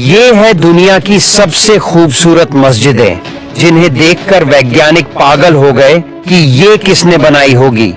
ये है दुनिया की सबसे खूबसूरत मस्जिदें, जिन्हें देखकर वैज्ञानिक पागल हो गए कि ये किसने बनाई होगी।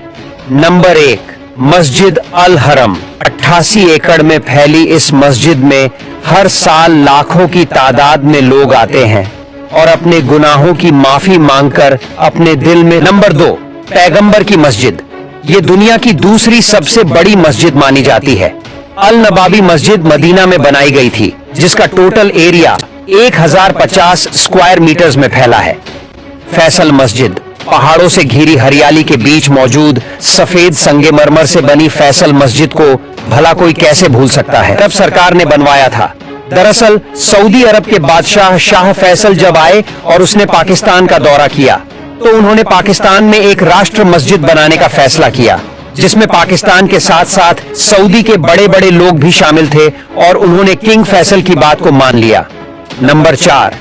नंबर 1, मस्जिद अल हरम। 88 एकड़ में फैली इस मस्जिद में हर साल लाखों की तादाद में लोग आते हैं और अपने गुनाहों की माफी मांगकर अपने दिल में। नंबर 2, पैगंबर की मस्जिद। ये दुनिया की दूसरी सबसे बड़ी मस्जिद मानी जाती है। अल नबावी मस्जिद मदीना में बनाई गई थी, जिसका टोटल एरिया 1050 स्क्वायर मीटर्स में फैला है। फैसल मस्जिद। पहाड़ों से घिरी हरियाली के बीच मौजूद सफेद संगमरमर से बनी फैसल मस्जिद को भला कोई कैसे भूल सकता है। तब सरकार ने बनवाया था। दरअसल सऊदी अरब के बादशाह शाह फैसल जब आए और उसने पाकिस्तान का दौरा किया, तो उन्होंने पाकिस्तान में एक राष्ट्र मस्जिद बनाने का फैसला किया, जिसमें पाकिस्तान के साथ साथ सऊदी के बड़े बड़े लोग भी शामिल थे और उन्होंने किंग फैसल की बात को मान लिया। नंबर 4,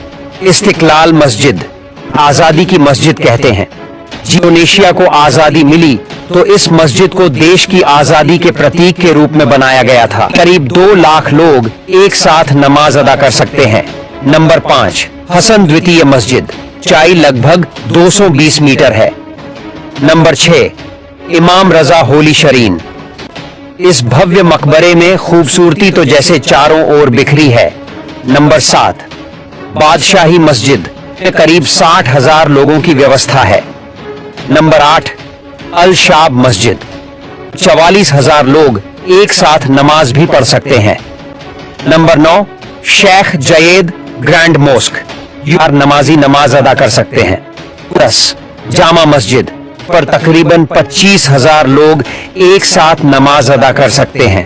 इस्तिकलाल मस्जिद। आजादी की मस्जिद कहते हैं। इंडोनेशिया को आजादी मिली तो इस मस्जिद को देश की आजादी के प्रतीक के रूप में बनाया गया था। करीब 2 लाख लोग एक साथ नमाज अदा कर सकते हैं। नंबर 5, हसन द्वितीय मस्जिद। ऊंचाई लगभग 220 मीटर है। नंबर 6, इमाम रजा होली शरीन। इस भव्य मकबरे में खूबसूरती तो जैसे चारों ओर बिखरी है। नंबर 7, बादशाही मस्जिद। करीब 60,000 लोगों की व्यवस्था है। नंबर 8, अल शाब मस्जिद। 44,000 लोग एक साथ नमाज भी पढ़ सकते हैं। Number 9, Sheikh Zayed grand mosque. नमाजी नमाज अदा कर सकते हैं। 10, जामा मस्जिद पर तकरीबन 25,000 लोग एक साथ नमाज अदा कर सकते हैं।